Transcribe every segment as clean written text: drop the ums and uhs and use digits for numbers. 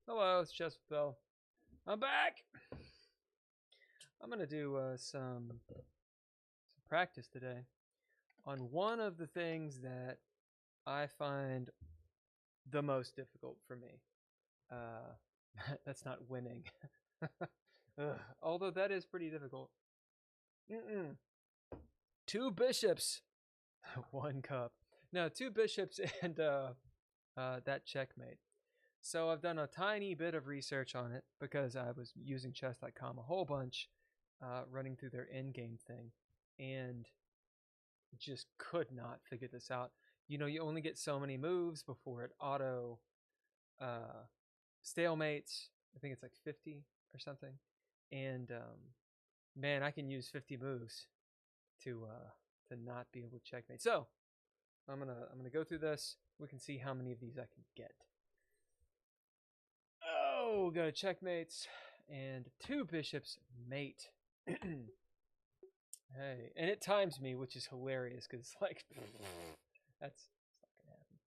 Hello, it's chesswithbill. I'm back. I'm gonna do some practice today on one of the things that I find the most difficult for me. That's not winning. Although that is pretty difficult. Mm-mm. Two bishops, one cup. No, two bishops and that checkmate. So I've done a tiny bit of research on it because I was using chess.com a whole bunch, running through their endgame thing, and just could not figure this out. You know, you only get so many moves before it auto uh, stalemates. I think it's like 50 or something. And man, I can use 50 moves to not be able to checkmate. So I'm gonna go through this. We can see how many of these I can get. Oh, go to checkmates and two bishops mate. Hey, and it times me, which is hilarious because it's like that's not gonna happen.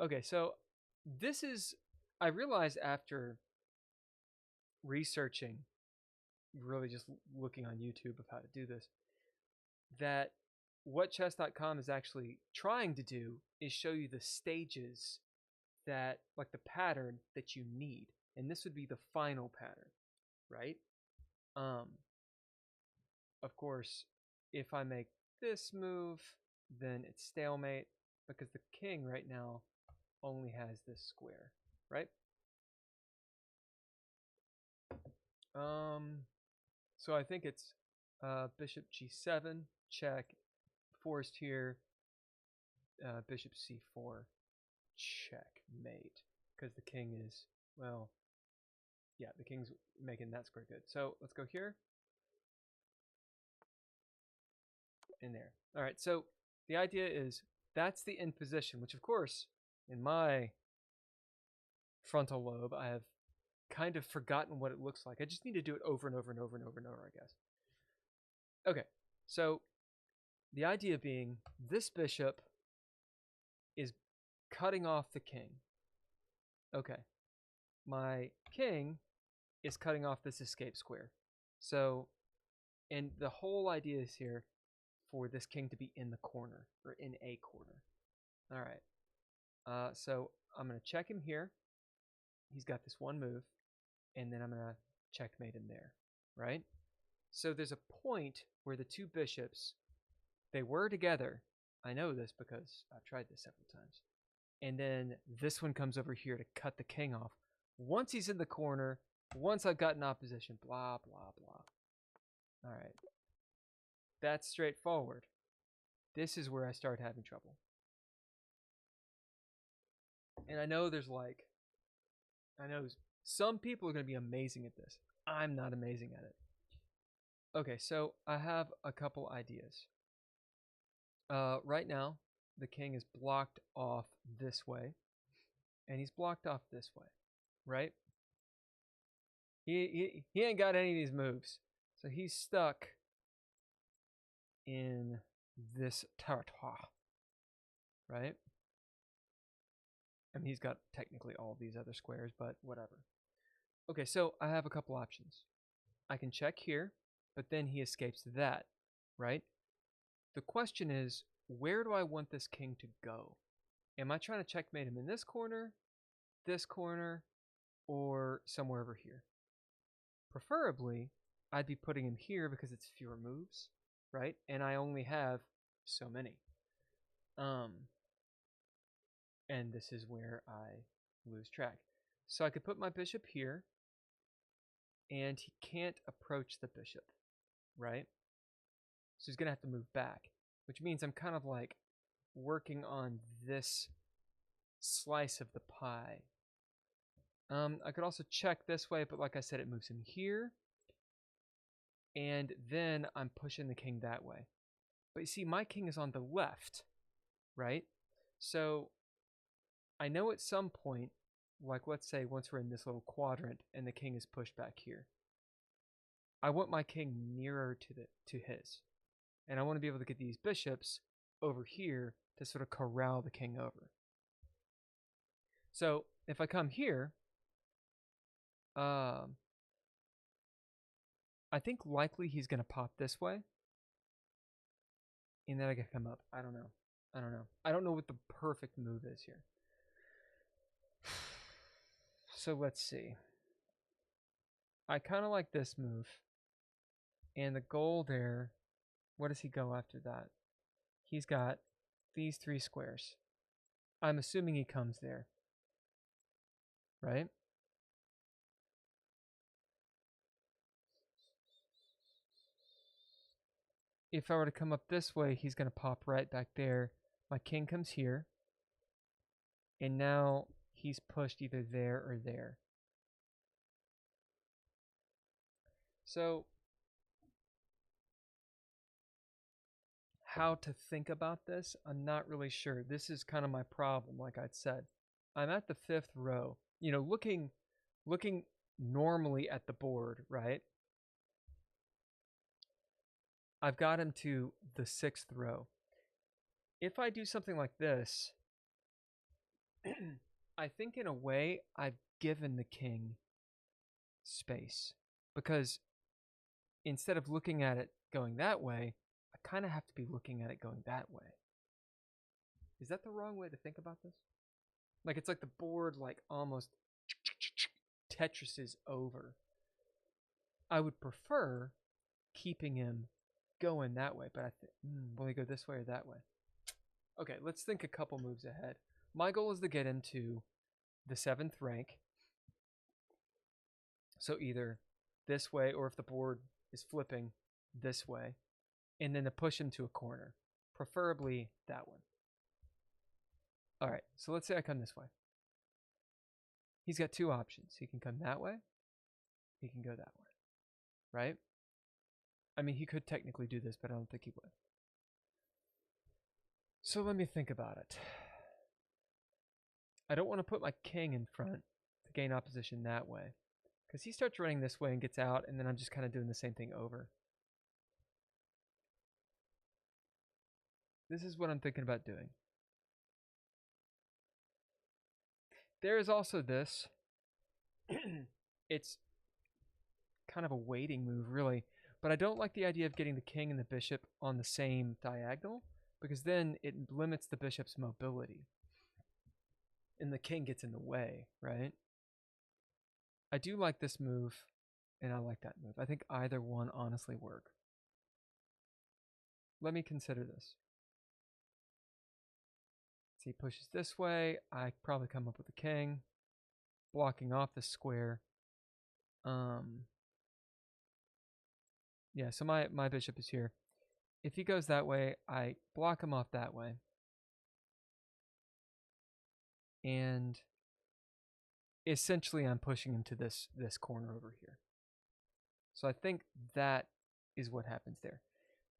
Okay, so this is I realized after researching, really just looking on YouTube of how to do this, that what chess.com is actually trying to do is show you the stages that like the pattern that you need. And this would be the final pattern, right? Um of course, if I make this move, then it's stalemate because the king right now only has this square, right? Um, so I think it's bishop g7, check, forced here, bishop c4, checkmate, because the king is, well, yeah, the king's making that square good. So let's go here, in there. All right, so the idea is that's the end position, which of course, in my frontal lobe, I have kind of forgotten what it looks like. I just need to do it over and over and over and over and over, I guess. Okay, so the idea being this bishop is cutting off the king. Okay, my king is cutting off this escape square. So, and the whole idea is here for this king to be in the corner, or in a corner. All right, so I'm going to check him here. He's got this one move, and then I'm going to checkmate him there, right? So there's a point where the two bishops, they were together. I know this because I've tried this several times. And then this one comes over here to cut the king off. Once he's in the corner, once I've gotten opposition, blah, blah, blah. All right. That's straightforward. This is where I start having trouble. And I know I know some people are going to be amazing at this. I'm not amazing at it. Okay, so I have a couple ideas. Right now, the king is blocked off this way, and he's blocked off this way, right? He ain't got any of these moves, so he's stuck in this territoire, right? I mean, he's got technically all these other squares, but whatever. Okay, so I have a couple options. I can check here, but then he escapes that, right? The question is, where do I want this king to go? Am I trying to checkmate him in this corner, or somewhere over here? Preferably, I'd be putting him here because it's fewer moves, right? And I only have so many. And this is where I lose track. So I could put my bishop here, and he can't approach the bishop, right? So he's going to have to move back, which means I'm kind of like working on this slice of the pie. I could also check this way, but like I said, it moves him here. And then I'm pushing the king that way. But you see, my king is on the left, right? So I know at some point, like let's say once we're in this little quadrant and the king is pushed back here, I want my king nearer to his. And I want to be able to get these bishops over here to sort of corral the king over. So if I come here, I think likely he's going to pop this way. And then I can come up. I don't know. I don't know what the perfect move is here. So let's see. I kind of like this move. And the goal there, where does he go after that? He's got these 3 squares. I'm assuming he comes there. Right? If I were to come up this way, he's going to pop right back there. My king comes here. And now he's pushed either there or there. So, how to think about this, I'm not really sure. This is kind of my problem, like I'd said. I'm at the 5th row. You know, looking normally at the board, right? I've got him to the 6th row. If I do something like this, I think in a way I've given the king space, because instead of looking at it going that way, I kind of have to be looking at it going that way. Is that the wrong way to think about this? Like, it's like the board like almost Tetrises over. I would prefer keeping him going that way, but I think, will he go this way or that way? Okay, let's think a couple moves ahead. My goal is to get him to the 7th rank. So either this way, or if the board is flipping, this way. And then to push him to a corner. Preferably that one. Alright, so let's say I come this way. He's got 2 options. He can come that way. He can go that way. Right? I mean, he could technically do this, but I don't think he would. So let me think about it. I don't want to put my king in front to gain opposition that way, because he starts running this way and gets out, and then I'm just kind of doing the same thing over. This is what I'm thinking about doing. There is also this. It's kind of a waiting move, really. But I don't like the idea of getting the king and the bishop on the same diagonal, because then it limits the bishop's mobility. And the king gets in the way, right? I do like this move, and I like that move. I think either one honestly work. Let me consider this. So he pushes this way. I probably come up with the king, blocking off the square. Yeah, so my bishop is here. If he goes that way, I block him off that way. And essentially I'm pushing him to this corner over here. So I think that is what happens there.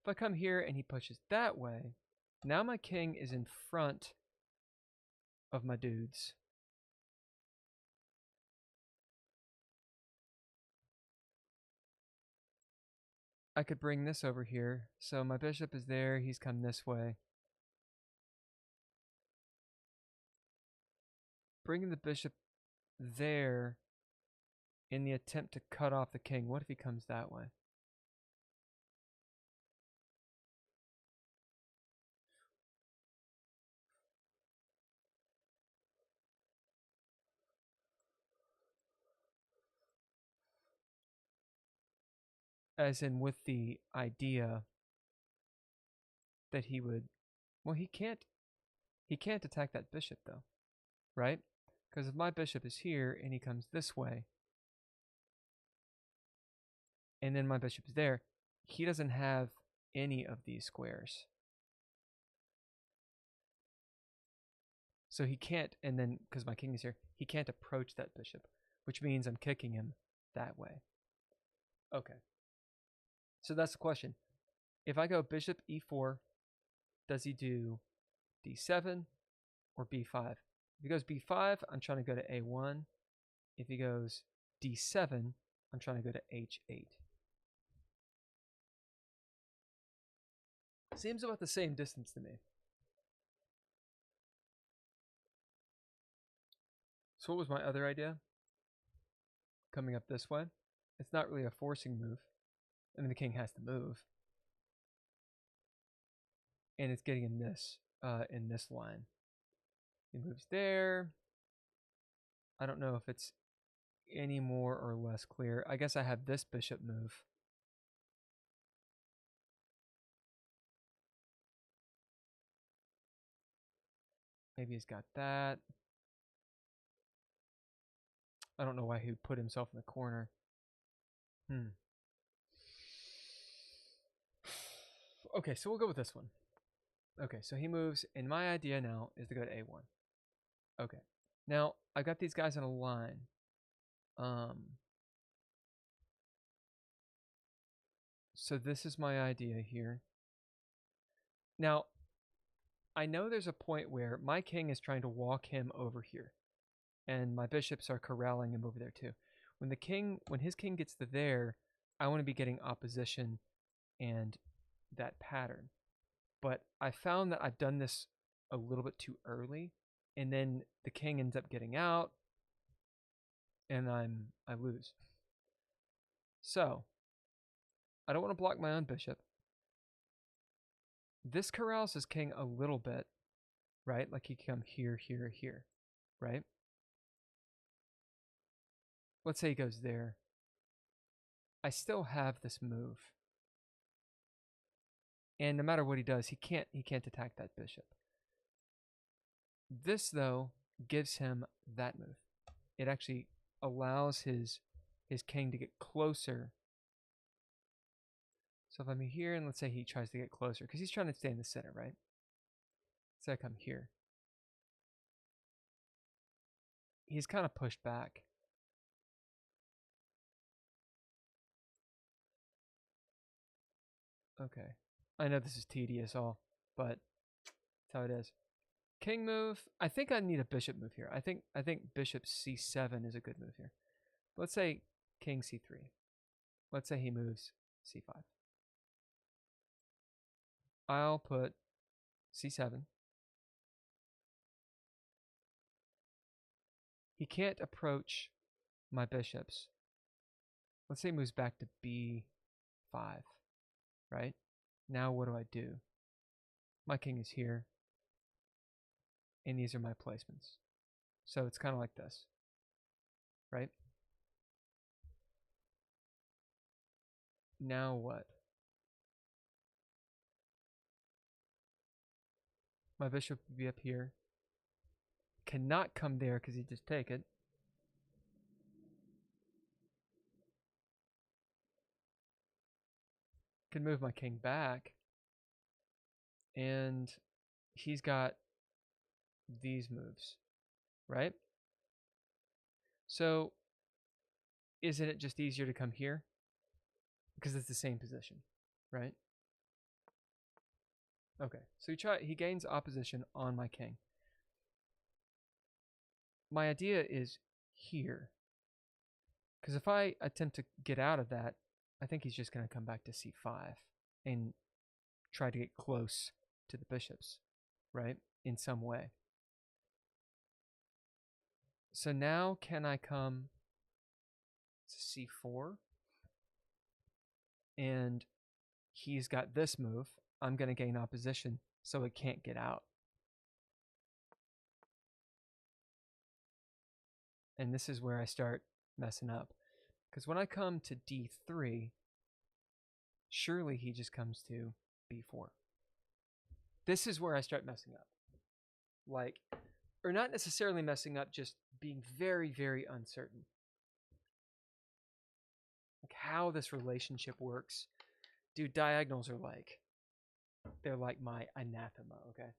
If I come here and he pushes that way, now my king is in front of my dudes. I could bring this over here. So my bishop is there, he's come this way. Bringing the bishop there in the attempt to cut off the king. What if he comes that way? As in with the idea that he would, well, he can't attack that bishop though, right? Because if my bishop is here and he comes this way, and then my bishop is there, he doesn't have any of these squares. So he can't, and then because my king is here, he can't approach that bishop, which means I'm kicking him that way. Okay. So that's the question. If I go bishop e4, does he do d7 or b5? If he goes b5, I'm trying to go to a1. If he goes d7, I'm trying to go to h8. Seems about the same distance to me. So what was my other idea? coming up this way. It's not really a forcing move. I mean, the king has to move. And it's getting in this line. He moves there. I don't know if it's any more or less clear. I guess I have this bishop move. Maybe he's got that. I don't know why he would put himself in the corner. Okay, so we'll go with this one. Okay, so he moves, and my idea now is to go to A1. Okay, now I got these guys in a line. So this is my idea here. Now, I know there's a point where my king is trying to walk him over here, and my bishops are corralling him over there too. When his king gets to there, I want to be getting opposition and that pattern. But I found that I've done this a little bit too early, and then the king ends up getting out, and I lose. So I don't want to block my own bishop. This corrals his king a little bit, right? Like he can come here, here, here, right? Let's say he goes there. I still have this move. And no matter what he does, he can't attack that bishop. This, though, gives him that move. It actually allows his king to get closer. So if I'm here, and let's say he tries to get closer, because he's trying to stay in the center, right? So I come here. He's kind of pushed back. Okay. I know this is tedious all, but that's how it is. King move. I think I need a bishop move here. I think bishop c7 is a good move here. Let's say king c3. Let's say he moves c5. I'll put c7. He can't approach my bishops. Let's say he moves back to b5, right? Now what do? My king is here, and these are my placements. So it's kind of like this, right? Now what? My bishop would be up here. Cannot come there because he just take it. Can move my king back. And he's got these moves, right? So isn't it just easier to come here? Because it's the same position, right? Okay, so he gains opposition on my king. My idea is here. Because if I attempt to get out of that, I think he's just going to come back to c5 and try to get close to the bishops, right? In some way. So now can I come to c4? And he's got this move. I'm going to gain opposition, so it can't get out. And this is where I start messing up. Because when I come to d3, surely he just comes to b4. This is where I start messing up. Like, or not necessarily messing up, just being very, very uncertain. Like how this relationship works. Dude, diagonals are like, they're like my anathema, okay?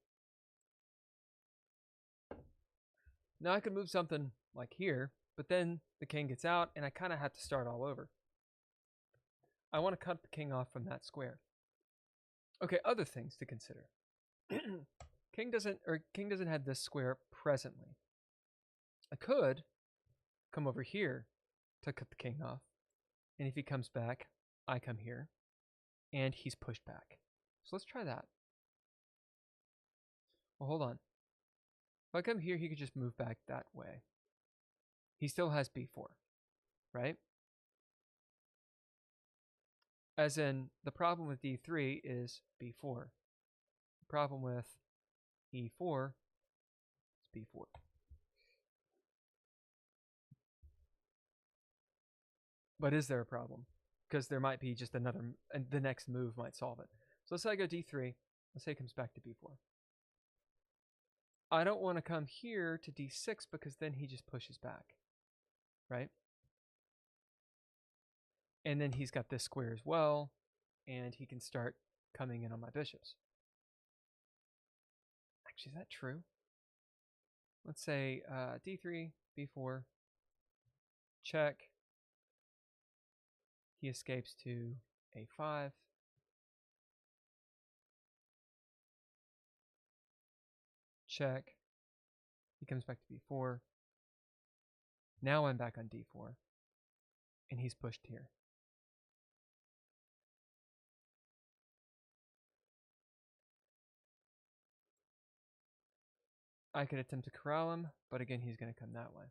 Now I could move something like here, but then the king gets out and I kind of have to start all over. I want to cut the king off from that square. Okay, other things to consider. King doesn't have this square presently. I could come over here to cut the king off. And if he comes back, I come here. And he's pushed back. So let's try that. Well, hold on. If I come here, he could just move back that way. He still has b4. right? As in, the problem with d3 is b4. The problem with e4 is b4. But is there a problem? Because there might be just another, and the next move might solve it. So let's say I go d3. Let's say it comes back to b4. I don't want to come here to d6 because then he just pushes back, right? And then he's got this square as well, and he can start coming in on my bishops. Actually, is that true? Let's say d3, b4, check. He escapes to a5. Check. He comes back to b4. Now I'm back on d4, and he's pushed here. I could attempt to corral him, but again, he's going to come that way.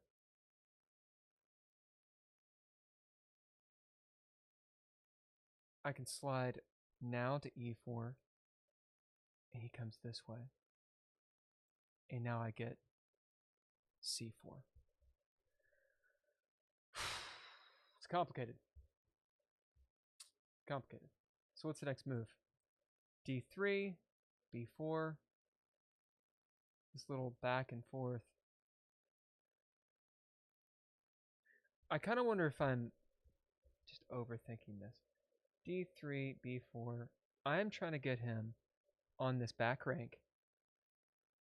I can slide now to e4, and he comes this way. And now I get c4. It's complicated. Complicated. So what's the next move? d3, b4, this little back and forth. I kind of wonder if I'm just overthinking this. d3, b4. I'm trying to get him on this back rank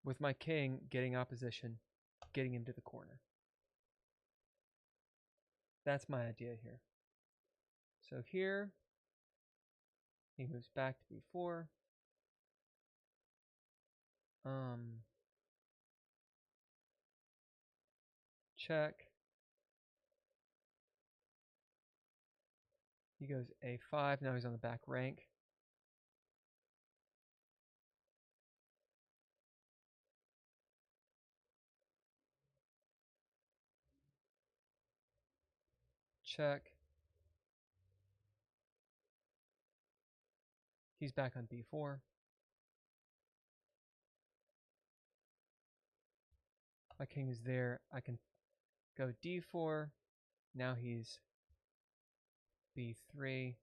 with my king getting opposition, getting him to the corner. That's my idea here. So here, he moves back to b4. Check. He goes a5. Now he's on the back rank. Check. He's back on b4. My king is there. I can go d4. Now he's b3.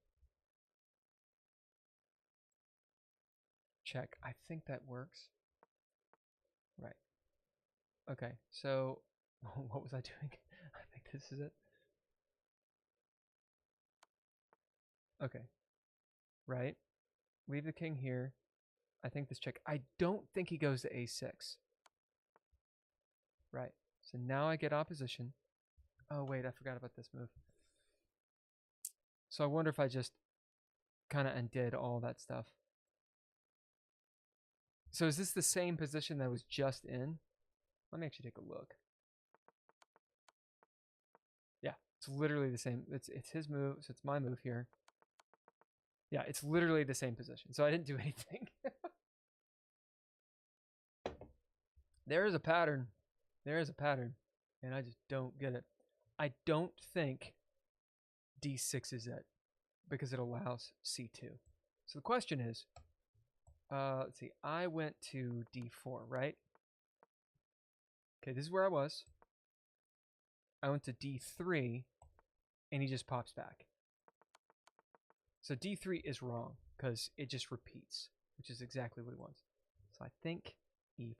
Check. I think that works. Right. Okay, so what was I doing? I think this is it. Okay. Right. Leave the king here. I think this check. I don't think he goes to a6. Right. So now I get opposition. Oh, wait, I forgot about this move. So I wonder if I just kind of undid all that stuff. So is this the same position that I was just in? Let me actually take a look. Yeah, it's literally the same. It's his move, so it's my move here. Yeah, it's literally the same position. So I didn't do anything. There is a pattern. There is a pattern. And I just don't get it. I don't think d6 is it because it allows c2. So the question is, let's see, I went to d4, right? Okay, this is where I was. I went to d3, and he just pops back. So d3 is wrong because it just repeats, which is exactly what he wants. So I think e4.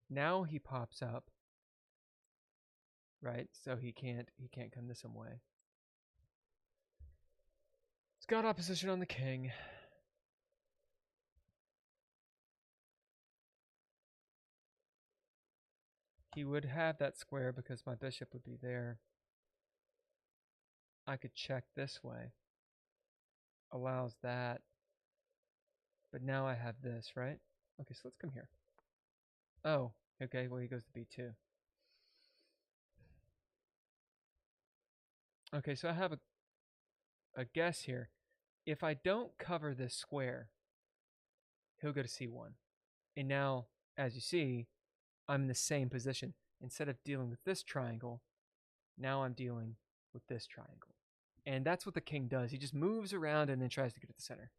Now he pops up, right? So he can't come this way. He's got opposition on the king. He would have that square because my bishop would be there. I could check this way. Allows that. But now I have this, right? Okay, so let's come here. Oh, okay, well he goes to b2. Okay, so I have a guess here. If I don't cover this square, he'll go to c1. And now, as you see, I'm in the same position. instead of dealing with this triangle, now I'm dealing with this triangle. And that's what the king does. He just moves around and then tries to get to the center.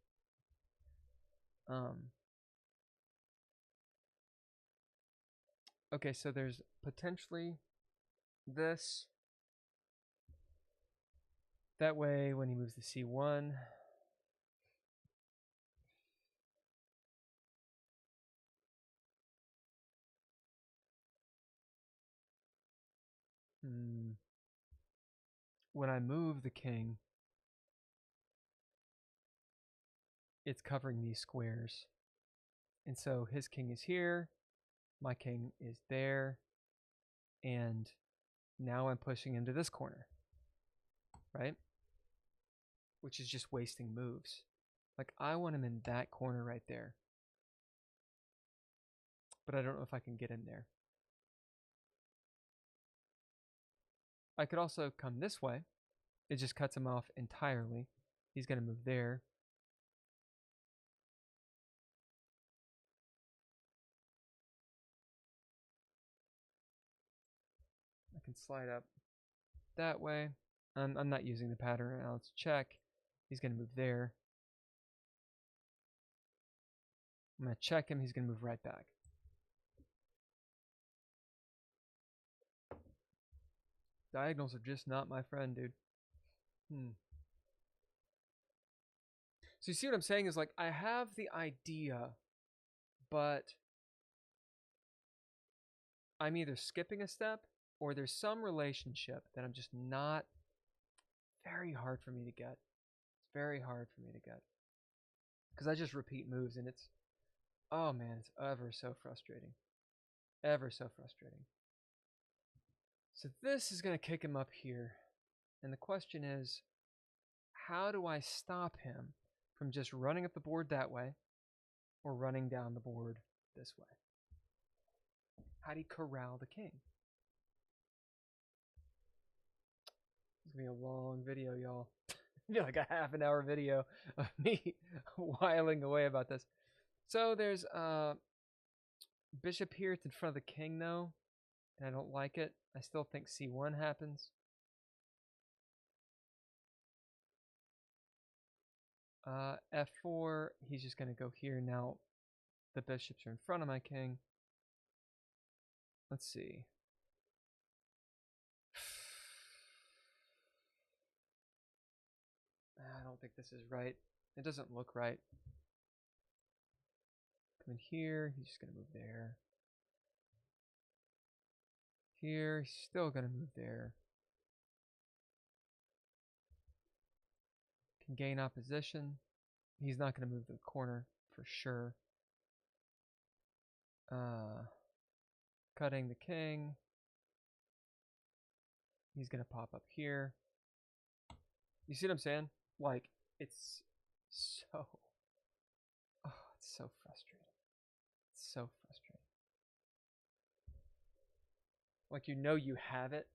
Okay, so there's potentially this. That way, when he moves to c1, when I move the king, it's covering these squares. And so his king is here, my king is there, and now I'm pushing him to this corner, right? Which is just wasting moves. Like, I want him in that corner right there. But I don't know if I can get him there. I could also come this way. It just cuts him off entirely. He's going to move there. I can slide up that way. I'm not using the pattern right now. Let's check. He's going to move there. I'm going to check him. He's going to move right back. Diagonals are just not my friend, dude. So you see what I'm saying is, like, I have the idea, but I'm either skipping a step or there's some relationship that I'm just not. Very hard for me to get. It's very hard for me to get. Because I just repeat moves and it's, oh man, it's ever so frustrating. Ever so frustrating. So this is going to kick him up here. And the question is, how do I stop him from just running up the board that way or running down the board this way? How do you corral the king? It's going to be a long video, y'all. It'll be like a half-an-hour video of me whiling away about this. So there's bishop here. It's in front of the king, though. And I don't like it. I still think c1 happens. F4, he's just going to go here. Now the bishops are in front of my king. Let's see. I don't think this is right. It doesn't look right. Come in here. He's just going to move there. Here, he's still going to move there. Can gain opposition. He's not going to move the corner for sure. Cutting the king. He's going to pop up here. You see what I'm saying? Like, it's so... Oh, it's so frustrating. It's so frustrating. Like, you know you have it.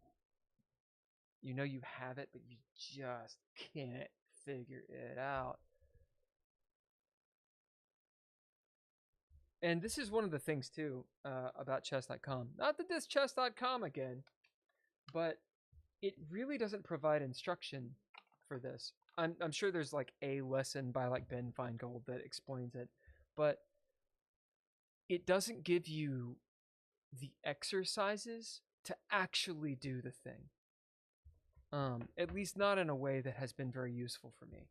You know you have it, but you just can't figure it out. And this is one of the things, too, about chess.com. Not that this chess.com again, but it really doesn't provide instruction for this. I'm sure there's like a lesson by like Ben Feingold that explains it, but it doesn't give you the exercises to actually do the thing. At least not in a way that has been very useful for me.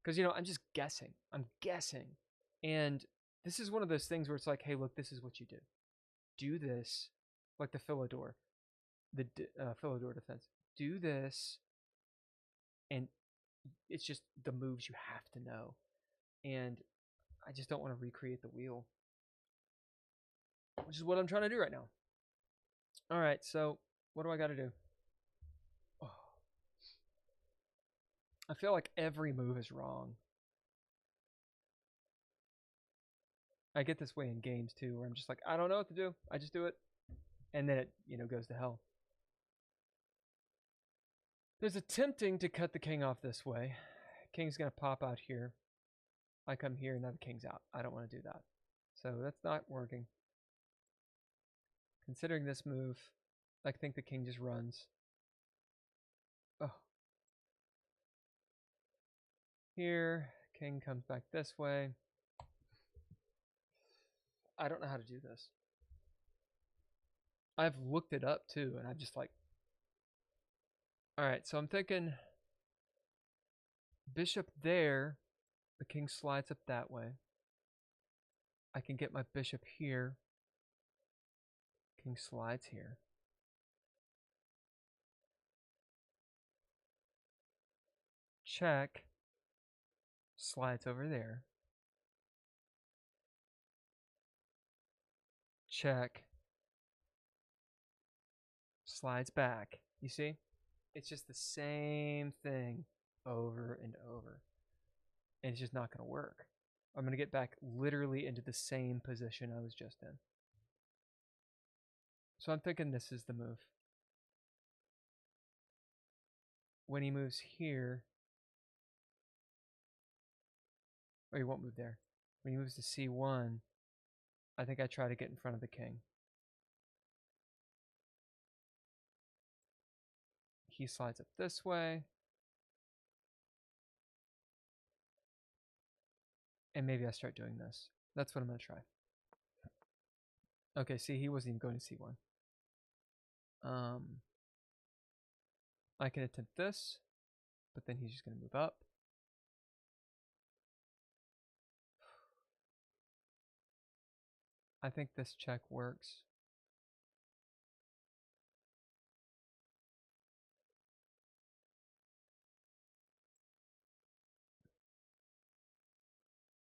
Because, you know, I'm just guessing. I'm guessing. And this is one of those things where it's like, hey, look, this is what you do. Do this, like the Philidor, the Philidor defense. Do this, and it's just the moves you have to know. And I just don't want to recreate the wheel, which is what I'm trying to do right now. All right, so what do I got to do? Oh. I feel like every move is wrong. I get this way in games too, where I'm just like, I don't know what to do. I just do it. And then it, you know, goes to hell. There's attempting to cut the king off this way. King's going to pop out here. I come here, now the king's out. I don't want to do that. So that's not working. Considering this move, I think the king just runs. Oh. Here, king comes back this way. I don't know how to do this. I've looked it up too, and I'm just like, all right, so I'm thinking bishop there, the king slides up that way. I can get my bishop here. King slides here. Check. Slides over there. Check. Slides back. You see? It's just the same thing over and over. And it's just not going to work. I'm going to get back literally into the same position I was just in. So I'm thinking this is the move. When he moves here, or he won't move there. When he moves to C1, I think I try to get in front of the king. He slides up this way. And maybe I start doing this. That's what I'm going to try. Okay, see, he wasn't even going to C1. I can attempt this, but then he's just going to move up. I think this check works.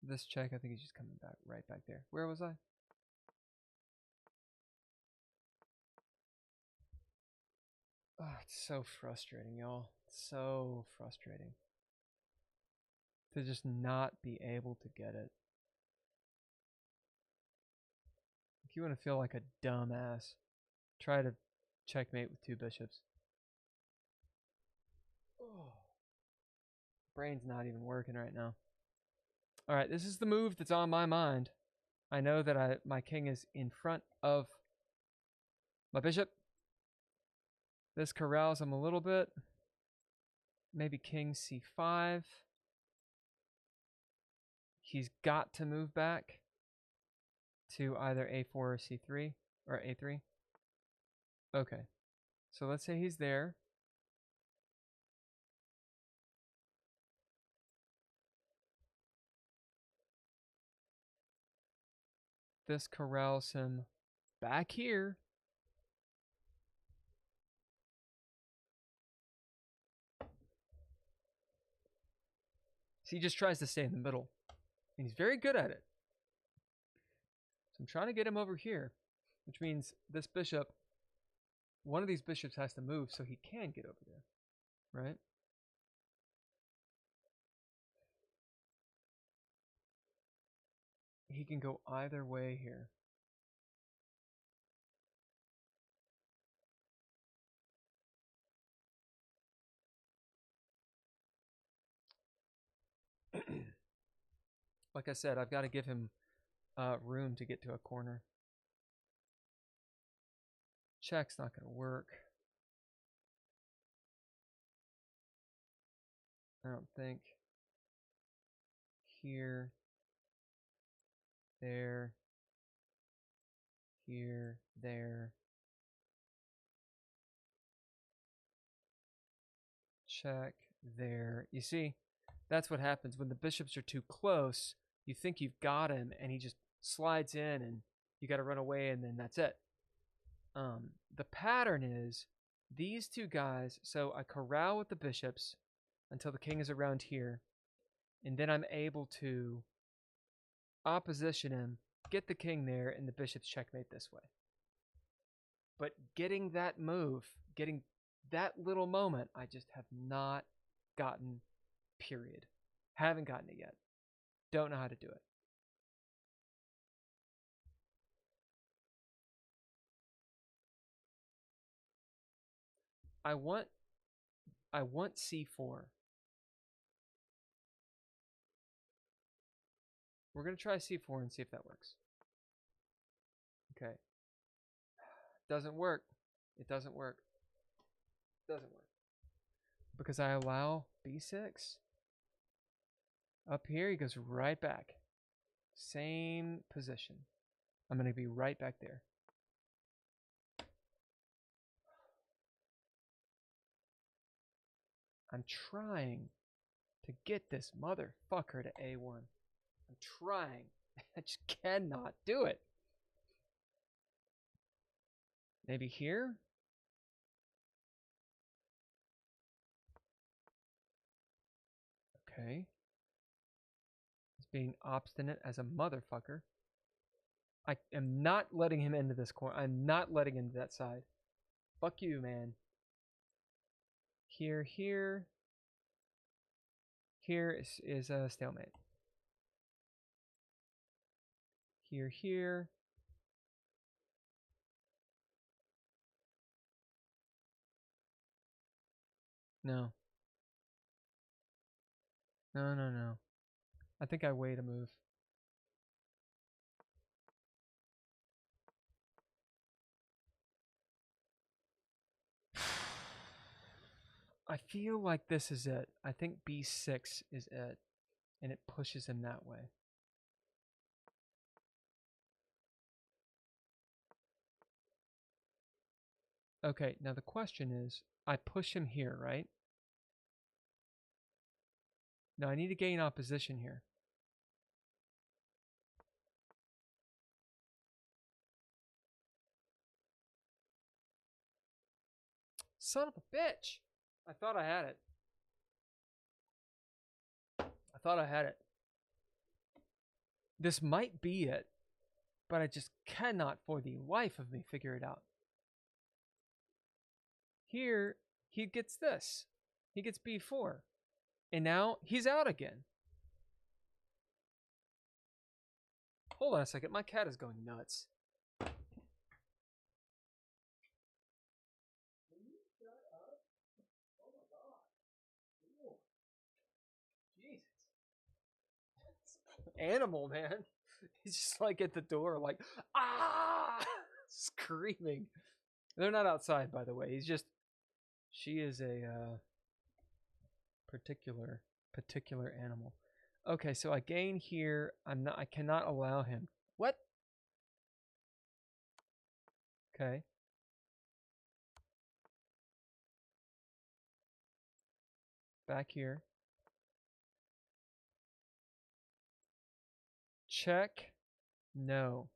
This check, I think he's just coming back right back there. Where was I? Oh, it's so frustrating, y'all. So frustrating. To just not be able to get it. If you want to feel like a dumbass, try to checkmate with 2 bishops. Oh. Brain's not even working right now. Alright, this is the move that's on my mind. I know that my king is in front of my bishop. This corrals him a little bit. Maybe king c5. He's got to move back to either a4 or c3 or a3. Okay, so let's say he's there. This corrals him back here. So he just tries to stay in the middle. And he's very good at it. So I'm trying to get him over here, which means this bishop, one of these bishops has to move so he can get over there, right? He can go either way here. Like I said, I've got to give him room to get to a corner. Check's not going to work. I don't think. Here. There. Here. There. Check. There. You see, that's what happens when the bishops are too close. You think you've got him, and he just slides in, and you got to run away, and then that's it. The pattern is these 2 guys. So I corral with the bishops until the king is around here, and then I'm able to opposition him, get the king there, and the bishops checkmate this way. But getting that move, getting that little moment, I just have not gotten, period. Haven't gotten it yet. Don't know how to do it. I want c4. We're going to try c4 and see if that works. Okay. Doesn't work. It doesn't work. It doesn't work. Because I allow b6. Up here, he goes right back. Same position. I'm going to be right back there. I'm trying to get this motherfucker to A1. I'm trying. I just cannot do it. Maybe here? Okay. He's being obstinate as a motherfucker. I am not letting him into this corner. I'm not letting him into that side. Fuck you, man. Here. Here is a stalemate. Here. No. No. I think I wait a move. I feel like this is it. I think b6 is it. And it pushes him that way. Okay, now the question is, I push him here, right? Now I need to gain opposition here. Son of a bitch! I thought I had it. I thought I had it. This might be it, but I just cannot for the life of me figure it out. Here, he gets this. He gets b4. And now he's out again. Hold on a second. My cat is going nuts. Animal, man. He's just like at the door, like, ah, screaming. They're not outside, by the way. He's just, she is a particular animal. Okay, so I gain here. I cannot allow him. What? Okay. Back here. Check. No.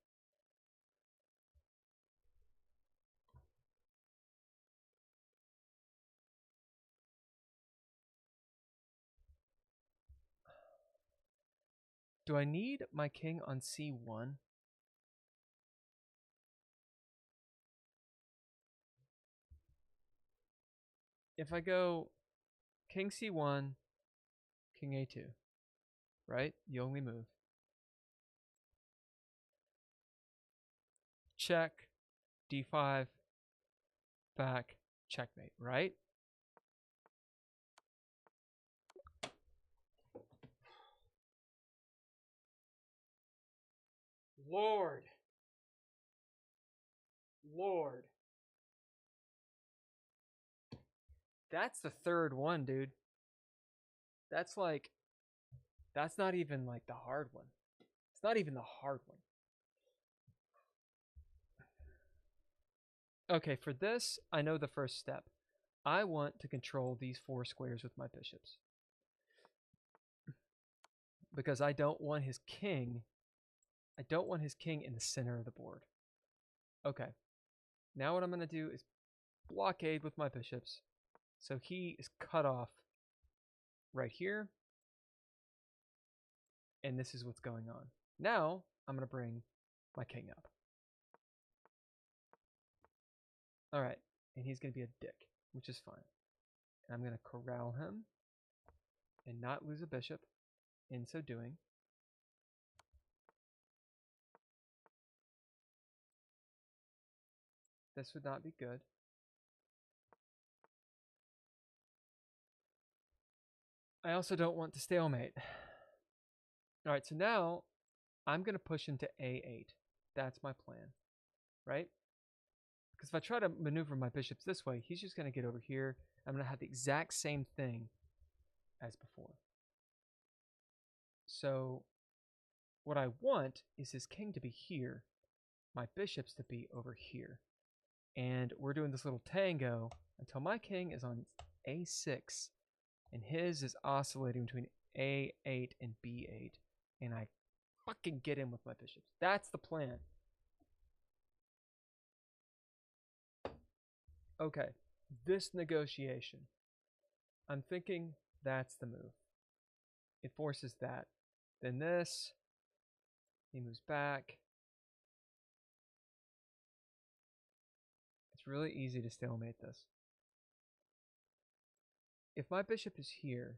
Do I need my king on c1? If I go king c1, king a2, right? You only move. Check, d5, back, checkmate, right? Lord. That's the third one, dude. That's not even like the hard one. It's not even the hard one. Okay, for this, I know the first step. I want to control these 4 squares with my bishops. Because I don't want his king in the center of the board. Okay. Now what I'm going to do is blockade with my bishops. So he is cut off right here. And this is what's going on. Now I'm going to bring my king up. All right. And he's going to be a dick, which is fine. And I'm going to corral him and not lose a bishop in so doing. This would not be good. I also don't want to stalemate. All right, so now I'm going to push into A8. That's my plan, right? Because if I try to maneuver my bishops this way, he's just going to get over here. I'm going to have the exact same thing as before. So what I want is his king to be here, my bishops to be over here. And we're doing this little tango until my king is on a6 and his is oscillating between a8 and b8. And I fucking get in with my bishops. That's the plan. Okay, this negotiation. I'm thinking that's the move. It forces that. Then this. He moves back. It's really easy to stalemate this. If my bishop is here,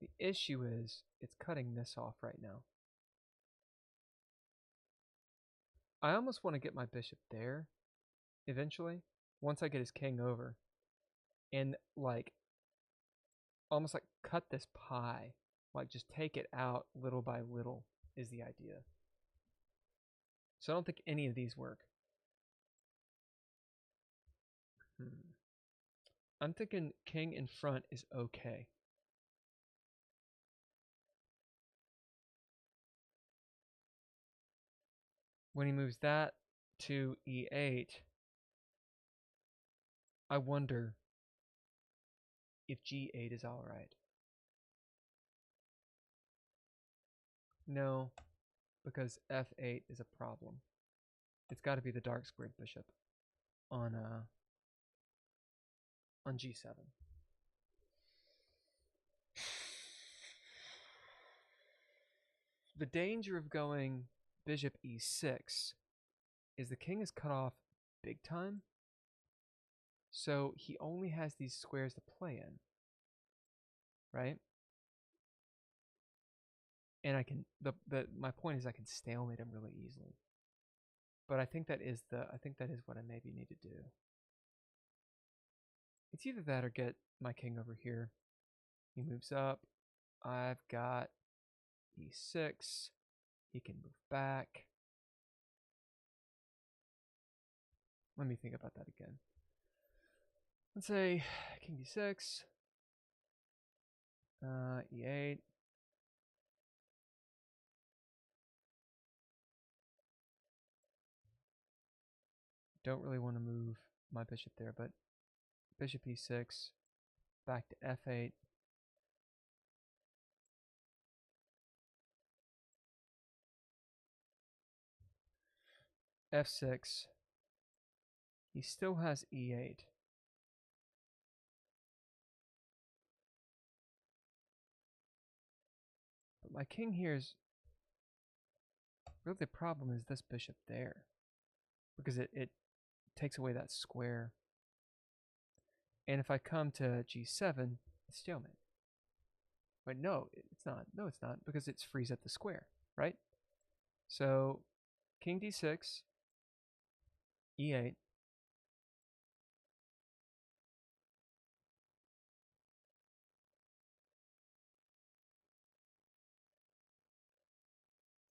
the issue is it's cutting this off right now. I almost want to get my bishop there eventually, once I get his king over, and like almost like cut this pie, like just take it out little by little is the idea. So I don't think any of these work. I'm thinking king in front is okay. When he moves that to e8, I wonder if g8 is all right. No, because f8 is a problem. It's got to be the dark squared bishop on g7. The danger of going bishop e6 is the king is cut off big time, so he only has these squares to play in, right? And I can my point is I can stalemate him really easily. But I think that is what I maybe need to do. It's either that or get my king over here. He moves up. I've got e6. He can move back. Let me think about that again. Let's say king d6. E8. Don't really want to move my bishop there, but bishop e6, back to f8. f6. He still has e8. But my king here is really the problem is this bishop there, because it takes away that square. And if I come to g7, it's stalemate. But no, it's not. No, it's not, because it frees up the square, right? So king d6, e8.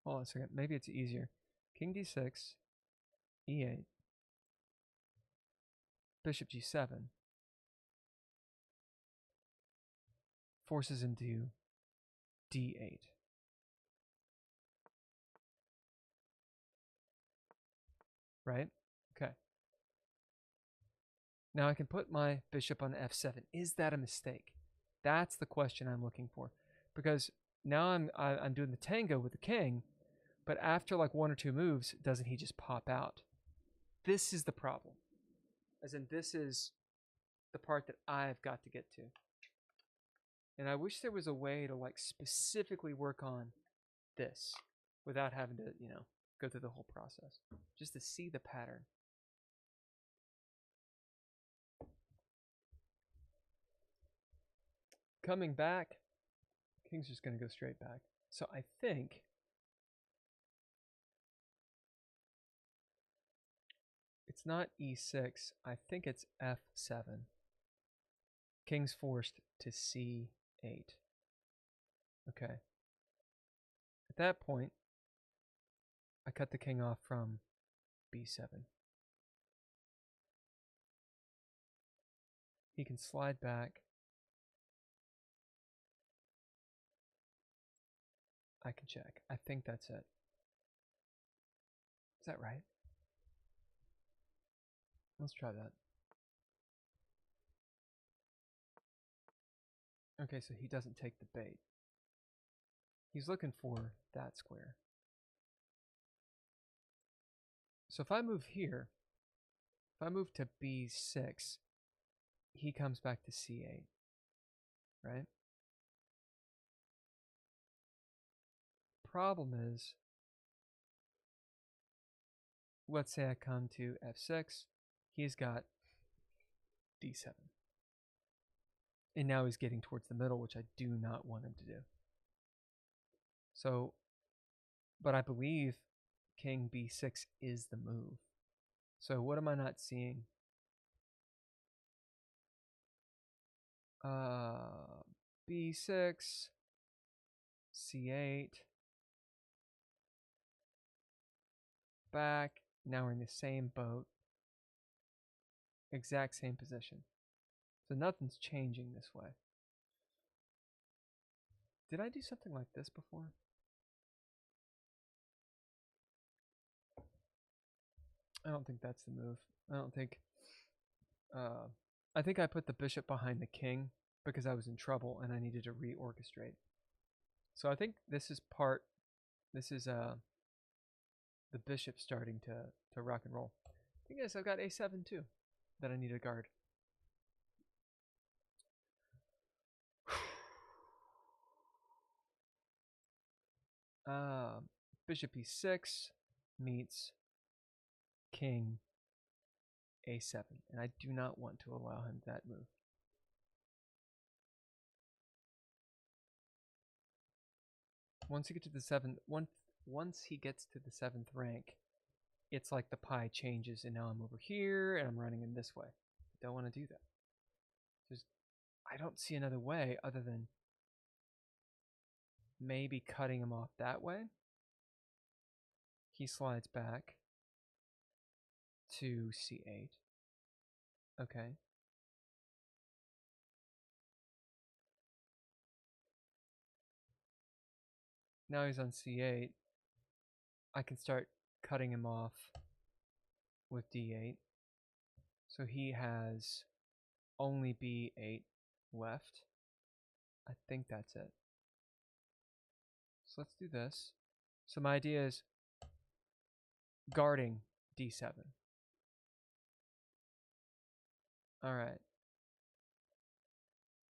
Hold on a second. Maybe it's easier. King d6, e8, bishop g7, forces into d8. Right? Okay. Now I can put my bishop on f7. Is that a mistake? That's the question I'm looking for. Because now I'm doing the tango with the king, but after like one or two moves, doesn't he just pop out? This is the problem. As in, this is the part that I've got to get to. And I wish there was a way to like specifically work on this without having to, go through the whole process. Just to see the pattern. Coming back, king's just going to go straight back. So I think it's not e6. I think it's f7. King's forced to c8. Okay. At that point, I cut the king off from b7. He can slide back. I can check. I think that's it. Is that right? Let's try that. Okay, so he doesn't take the bait. He's looking for that square. So if I move here, if I move to B6, he comes back to C8, right? Problem is, let's say I come to F6, he's got D7. And now he's getting towards the middle, which I do not want him to do. So, but I believe King B6 is the move. So what am I not seeing? B6, C8, back. Now we're in the same boat. Exact same position. So nothing's changing this way. Did I do something like this before? I don't think that's the move. I don't think... I think I put the bishop behind the king because I was in trouble and I needed to reorchestrate. So I think this is the bishop starting to rock and roll. I think I've got A7 too that I need to guard. Bishop E6 meets King A7, and I do not want to allow him that move. Once he gets to the seventh rank, it's like the pie changes, and now I'm over here, and I'm running in this way. I don't want to do that. I don't see another way other than maybe cutting him off that way. He slides back to C8. Okay. Now he's on C8. I can start cutting him off with D8. So he has only B8 left. I think that's it. So let's do this. So my idea is guarding D7. Alright.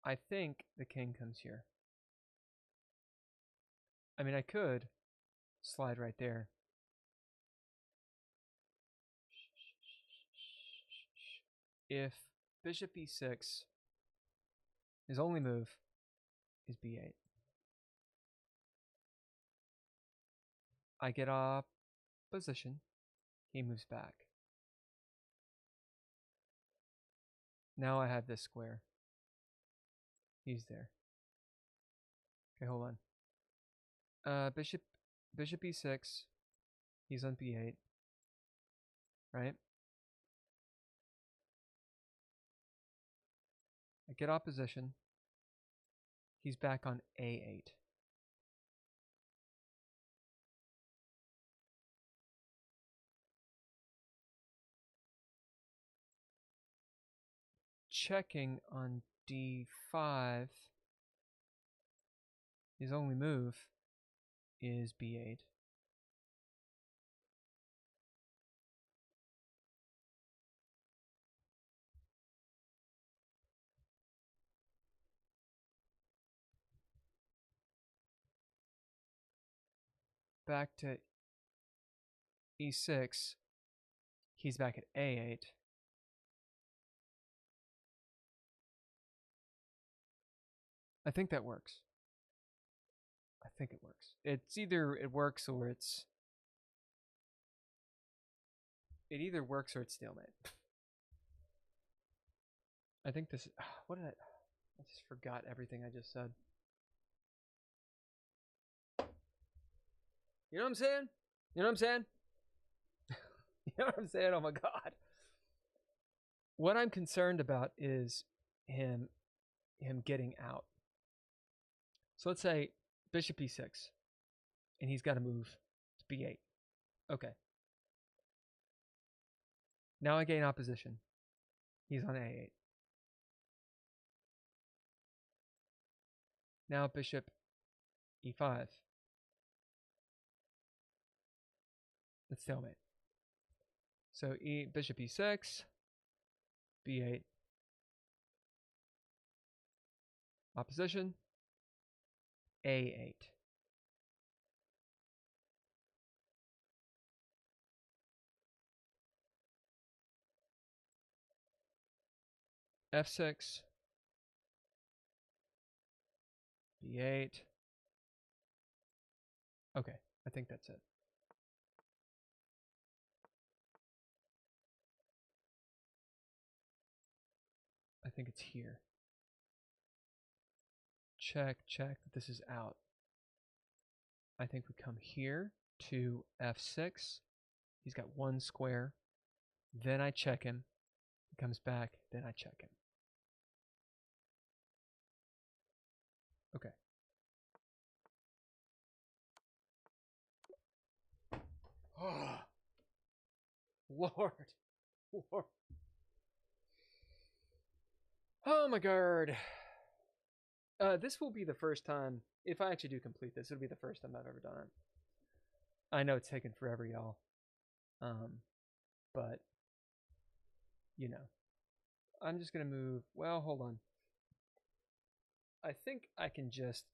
I think the king comes here. I mean, I could slide right there. If bishop E6, his only move is B8. I get off position. He moves back. Now I have this square. He's there. Okay, hold on. Bishop E6. He's on B8. Right? I get opposition. He's back on A8. Checking on D5. His only move is B8. Back to E6. He's back at A8. I think that works. I think it works. It's either it works or it's... It either works or it's stalemate. I think this... What did I just forgot everything I just said. You know what I'm saying? You know what I'm saying? You know what I'm saying? Oh my god. What I'm concerned about is him getting out. So let's say bishop e6, and he's got to move to b8. Okay. Now I gain opposition. He's on a8. Now bishop e5. It's stalemate. So bishop e6, b8, opposition, a8. f6, b8. Okay, I think that's it. I think it's here. Check, check. This is out. I think we come here to f6. He's got one square. Then I check him. He comes back. Then I check him. Okay. Oh, Lord. Lord. Oh my God. This will be the first time, if I actually do complete this, it'll be the first time I've ever done it. I know it's taken forever, y'all. But, you know, I'm just going to move. Well, hold on. I think I can just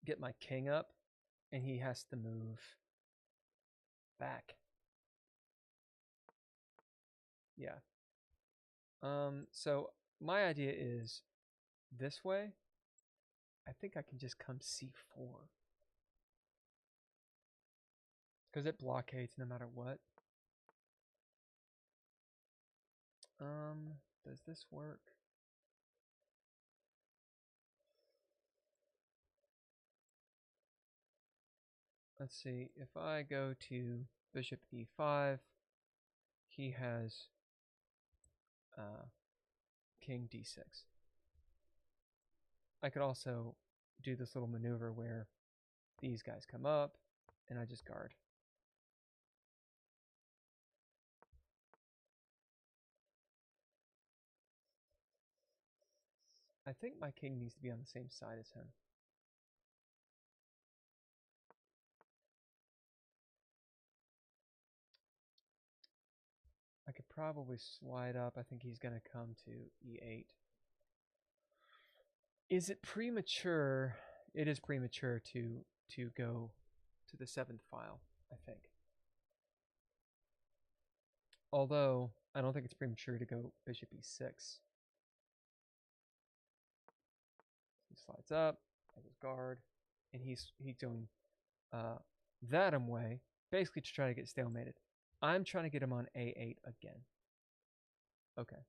get my king up, and he has to move back. Yeah. So my idea is this way. I think I can just come c4. Because it blockades no matter what. Does this work? Let's see, if I go to bishop e5, he has king d6. I could also do this little maneuver where these guys come up, and I just guard. I think my king needs to be on the same side as him. I could probably slide up. I think he's going to come to e8. Is it premature? It is premature to go to the 7th file, I think. Although, I don't think it's premature to go bishop e6. He slides up, I just guard, and he's going that way, basically to try to get stalemated. I'm trying to get him on a8 again. Okay.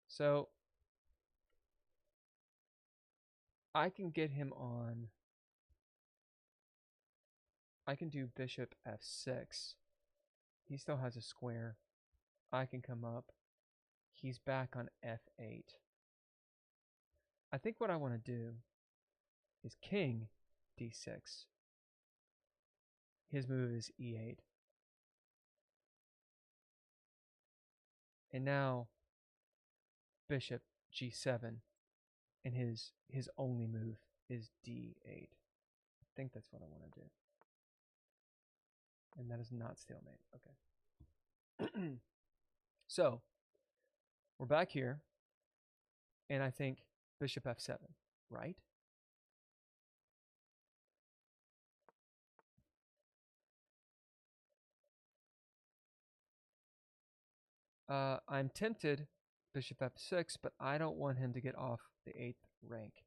So, I can get him on... I can do bishop f6. He still has a square. I can come up. He's back on f8. I think what I want to do is king d6. His move is e8. And now bishop g7. And his only move is d8. I think that's what I want to do. And that is not stalemate. Okay. So, we're back here. And I think bishop f7, right? I'm tempted bishop f6, but I don't want him to get off the 8th rank.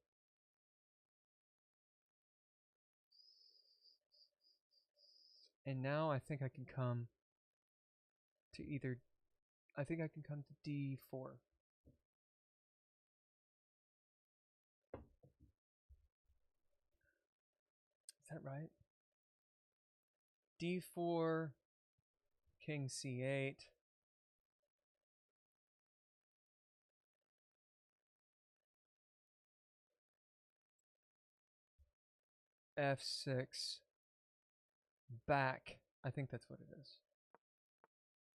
And now I think I can come to either... I think I can come to d4. Is that right? d4, king c8. f6 back. I think that's what it is.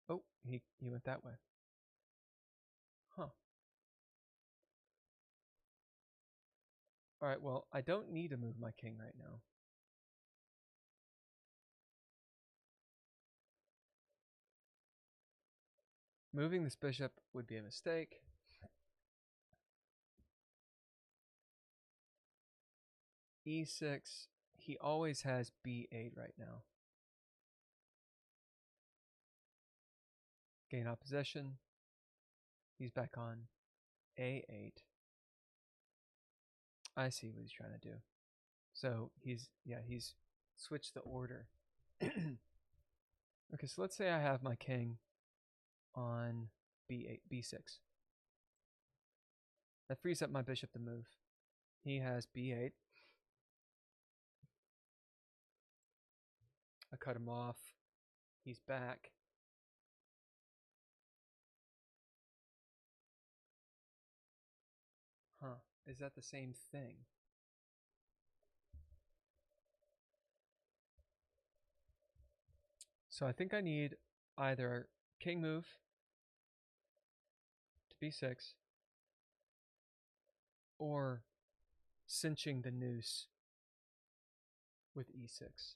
Oh, he went that way. Huh. Alright, well, I don't need to move my king right now. Moving this bishop would be a mistake. e6. He always has b8 right now. Gain opposition. He's back on a8. I see what he's trying to do. So he's switched the order. Okay, so let's say I have my king on b8, b6. That frees up my bishop to move. He has b8. I cut him off. He's back. Huh, is that the same thing? So I think I need either king move to b6 or cinching the noose with e6.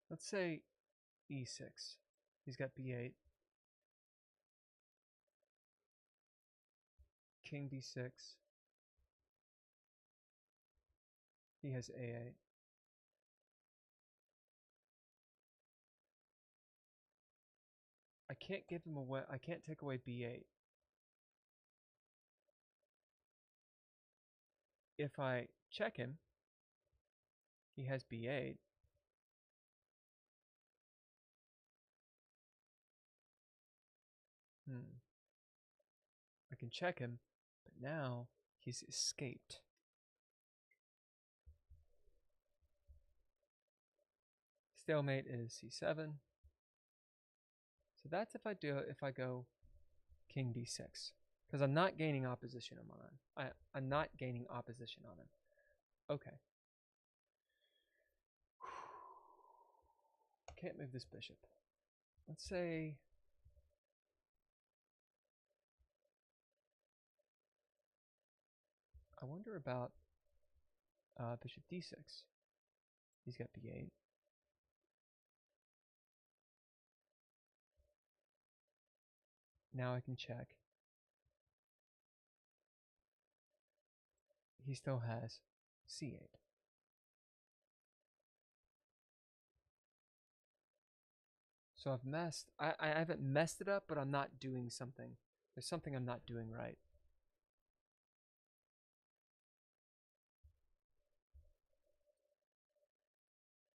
Let's say e6. He's got b8. King b6. He has a8. I can't give him away. I can't take away b8. If I check him, he has b8. I can check him, but now he's escaped. Stalemate is c7. So that's if I go king d6. Because I'm not gaining opposition on him. I'm not gaining opposition on him. Okay. Can't move this bishop. Let's say I wonder about bishop d6. He's got b8. Now I can check. He still has c8. So I haven't messed it up, but I'm not doing something. There's something I'm not doing right.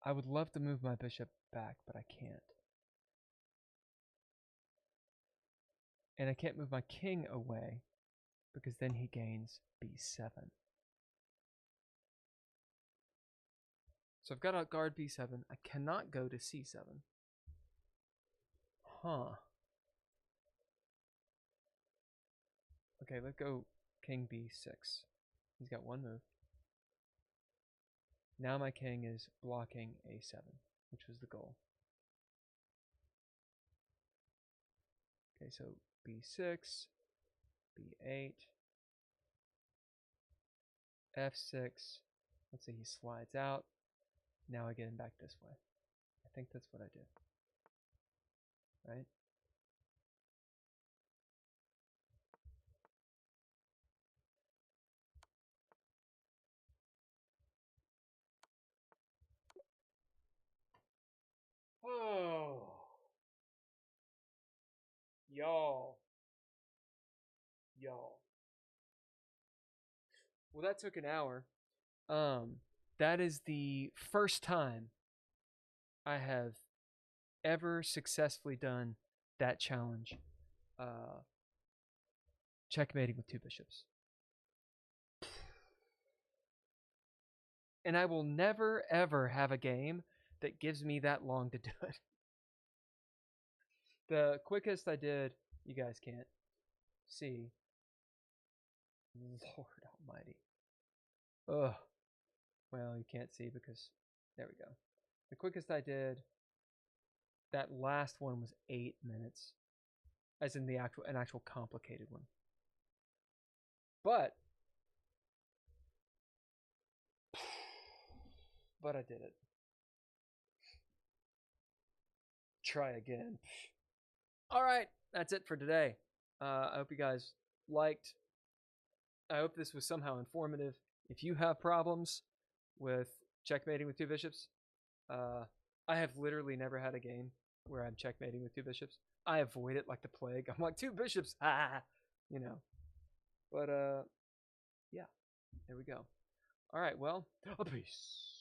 I would love to move my bishop back, but I can't. And I can't move my king away, because then he gains b7. So I've got to guard b7. I cannot go to c7. Huh. Okay, let's go king b6. He's got one move. Now my king is blocking a7, which was the goal. Okay, so b6, b8, f6. Let's say he slides out. Now I get him back this way. I think that's what I did. Right? Oh. Y'all. Well, that took an hour. That is the first time I have ever successfully done that challenge. Checkmating with two bishops. And I will never, ever have a game that gives me that long to do it. The quickest I did, you guys can't see. Lord almighty. Ugh. well, you can't see because there we go. The quickest I did, that last one was 8 minutes, as in an actual complicated one. But I did it. Try again. All right, that's it for today. I hope you guys liked. I hope this was somehow informative. If you have problems with checkmating with two bishops, I have literally never had a game where I'm checkmating with two bishops. I avoid it like the plague. I'm like, two bishops, you know. But yeah, there we go. All right, well, a peace.